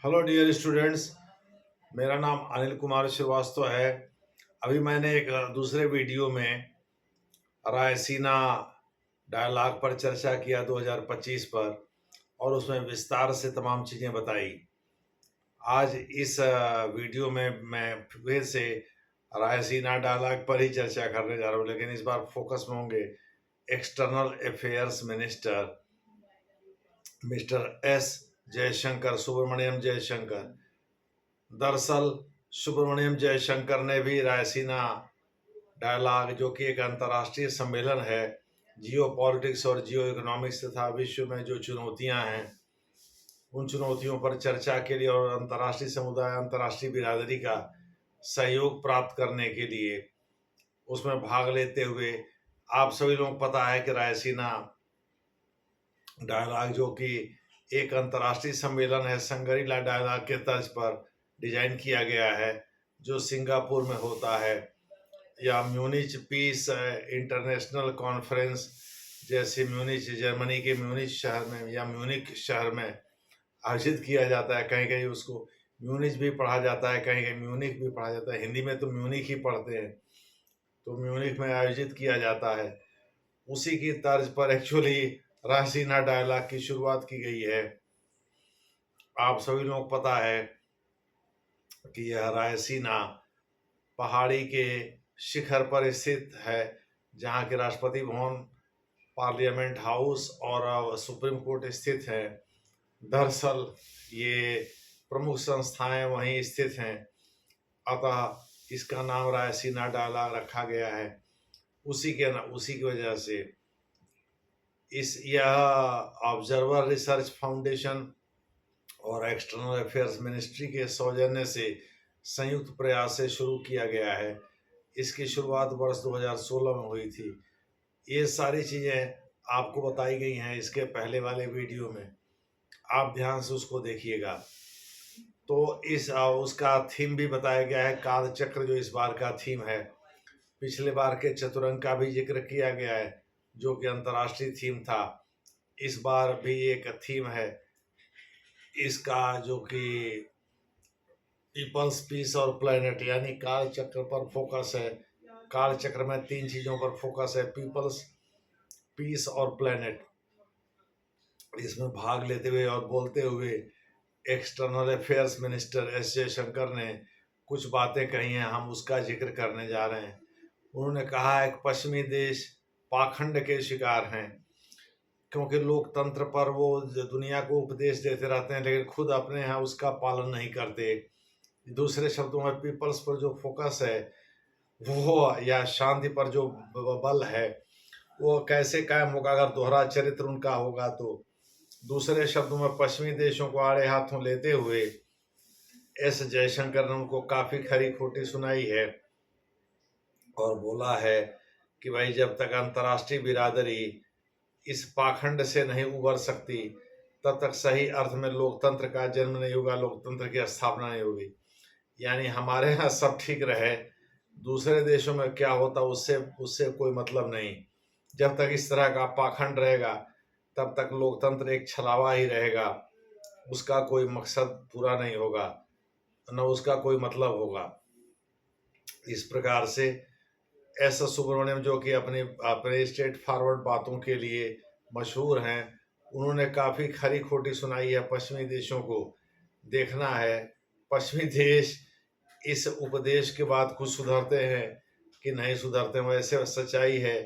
Hello dear students. मेरा नाम अनिल कुमार श्रीवास्तव है। अभी मैंने एक दूसरे वीडियो में रायसीना डायलॉग पर चर्चा किया 2025 पर, और उसमें विस्तार से तमाम चीज़ें बताई। आज इस वीडियो में मैं फिर से रायसीना डायलॉग पर ही चर्चा करने जा रहा हूँ, लेकिन इस बार फोकस में होंगे external affairs minister mister S Jaishankar, Subrahmanyam Jaishankar. दरअसल सुब्रमण्यम जयशंकर ने भी रायसीना डायलॉग, जो कि एक अंतर्राष्ट्रीय सम्मेलन है जियो पॉलिटिक्स और जियो इकोनॉमिक्स तथा विश्व में जो चुनौतियां हैं उन चुनौतियों पर चर्चा के लिए और अंतर्राष्ट्रीय समुदाय, अंतर्राष्ट्रीय बिरादरी का सहयोग प्राप्त करने के लिए उसमें भाग लेते हुए, आप सभी लोगों को पता है कि रायसीना डायलॉग, जो कि एक अंतर्राष्ट्रीय सम्मेलन है, संगरीला डायलॉग के तर्ज पर डिजाइन किया गया है, जो सिंगापुर में होता है, या म्यूनिच पीस इंटरनेशनल कॉन्फ्रेंस, जैसे म्यूनिच, जर्मनी के म्यूनिच शहर में या म्यूनिक शहर में आयोजित किया जाता है। कहीं कहीं उसको म्यूनिच भी पढ़ा जाता है, कहीं कहीं म्यूनिक भी पढ़ा जाता है। हिंदी में तो म्यूनिक ही पढ़ते हैं, तो म्यूनिक में आयोजित किया जाता है। उसी की तर्ज पर एक्चुअली रायसीना डायलॉग की शुरुआत की गई है। आप सभी लोग पता है कि यह रायसीना पहाड़ी के शिखर पर स्थित है, जहाँ के राष्ट्रपति भवन, पार्लियामेंट हाउस और सुप्रीम कोर्ट स्थित है। दरअसल ये प्रमुख संस्थाएं वहीं स्थित हैं, अतः इसका नाम रायसीना डायलॉग रखा गया है। उसी की वजह से यह ऑब्जर्वर रिसर्च फाउंडेशन और एक्सटर्नल अफेयर्स मिनिस्ट्री के सौजन्य से संयुक्त प्रयास से शुरू किया गया है। इसकी शुरुआत वर्ष 2016 में हुई थी। ये सारी चीज़ें आपको बताई गई हैं इसके पहले वाले वीडियो में, आप ध्यान से उसको देखिएगा। तो उसका थीम भी बताया गया है, काल चक्र जो इस बार का थीम है। पिछले बार के चतुरंग का भी जिक्र किया गया है, जो कि अंतर्राष्ट्रीय थीम था। इस बार भी एक थीम है इसका, जो कि पीपल्स, पीस और प्लेनेट, यानी काल चक्र पर फोकस है। काल चक्र में 3 चीजों पर फोकस है, पीपल्स, पीस और प्लेनेट। इसमें भाग लेते हुए और बोलते हुए external affairs minister S Jaishankar ने कुछ बातें कही हैं, हम उसका जिक्र करने जा रहे हैं। उन्होंने कहा है कि पश्चिमी देश पाखंड के शिकार हैं, क्योंकि लोकतंत्र पर वो दुनिया को उपदेश देते रहते हैं, लेकिन खुद अपने यहाँ उसका पालन नहीं करते। दूसरे शब्दों में पीपल्स पर जो फोकस है वो, या शांति पर जो बल है, वो कैसे कायम होगा अगर दोहरा चरित्र उनका होगा तो। दूसरे शब्दों में पश्चिमी देशों को आड़े हाथों लेते हुए एस जयशंकर ने उनको काफी खरी खोटी सुनाई है और बोला है कि भाई, जब तक अंतर्राष्ट्रीय बिरादरी इस पाखंड से नहीं उबर सकती, तब तक सही अर्थ में लोकतंत्र का जन्म नहीं होगा, लोकतंत्र की स्थापना नहीं होगी। यानी हमारे यहाँ सब ठीक रहे, दूसरे देशों में क्या होता उससे उससे कोई मतलब नहीं। जब तक इस तरह का पाखंड रहेगा, तब तक लोकतंत्र एक छलावा ही रहेगा, उसका कोई मकसद पूरा नहीं होगा, न उसका कोई मतलब होगा। इस प्रकार से एस सुब्रमण्यम, जो कि अपने स्ट्रेट फॉरवर्ड बातों के लिए मशहूर हैं, उन्होंने काफ़ी खरी खोटी सुनाई है। पश्चिमी देशों को देखना है, पश्चिमी देश इस उपदेश के बाद कुछ सुधरते हैं कि नहीं सुधरते। वैसे सच्चाई है,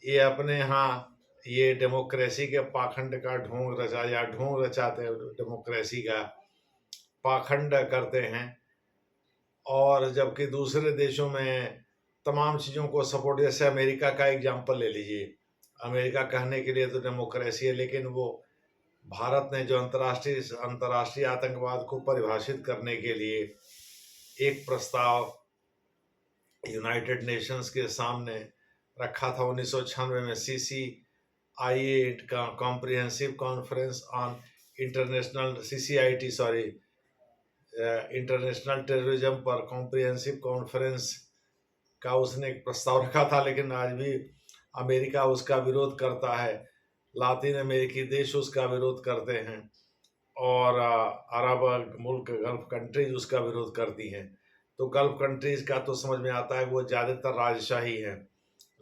ये अपने यहाँ ये डेमोक्रेसी के पाखंड का ढोंग रचाते हैं, डेमोक्रेसी का पाखंड करते हैं। और जबकि दूसरे देशों में तमाम चीज़ों को सपोर्ट, जैसे अमेरिका का एग्जाम्पल ले लीजिए। अमेरिका कहने के लिए तो डेमोक्रेसी है, लेकिन वो भारत ने जो अंतर्राष्ट्रीय आतंकवाद को परिभाषित करने के लिए एक प्रस्ताव यूनाइटेड नेशंस के सामने रखा था 1996 में, CCIA का comprehensive conference on international, CCIT sorry, international terrorism पर कॉम्प्रिहेंसिव कॉन्फ्रेंस का उसने एक प्रस्ताव रखा था। लेकिन आज भी अमेरिका उसका विरोध करता है, लातीन अमेरिकी देश उसका विरोध करते हैं। और अरब मुल्क गल्फ कंट्रीज उसका विरोध करती हैं। तो गल्फ कंट्रीज का तो समझ में आता है वो ज़्यादातर राजशाही है,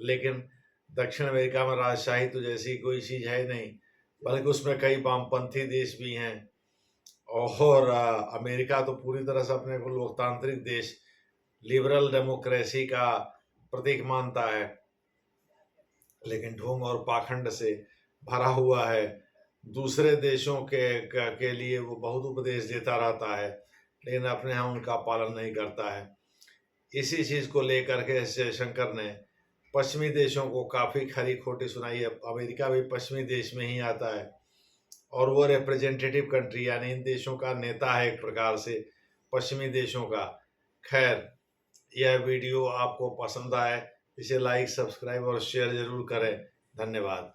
लेकिन दक्षिण अमेरिका में राजशाही तो जैसी कोई चीज़ है नहीं, बल्कि उसमें कई वामपंथी देश भी हैं। और अमेरिका तो पूरी तरह से अपने को लोकतांत्रिक देश, लिबरल डेमोक्रेसी का प्रतीक मानता है, लेकिन ढोंग और पाखंड से भरा हुआ है। दूसरे देशों के लिए वो बहुत उपदेश देता रहता है, लेकिन अपने यहाँ उनका पालन नहीं करता है। इसी चीज़ को लेकर के जयशंकर ने पश्चिमी देशों को काफ़ी खरी खोटी सुनाई है। अमेरिका भी पश्चिमी देश में ही आता है और वो रिप्रेजेंटेटिव कंट्री यानी इन देशों का नेता है एक प्रकार से, पश्चिमी देशों का। खैर, यह वीडियो आपको पसंद आए, इसे लाइक, सब्सक्राइब और शेयर ज़रूर करें। धन्यवाद।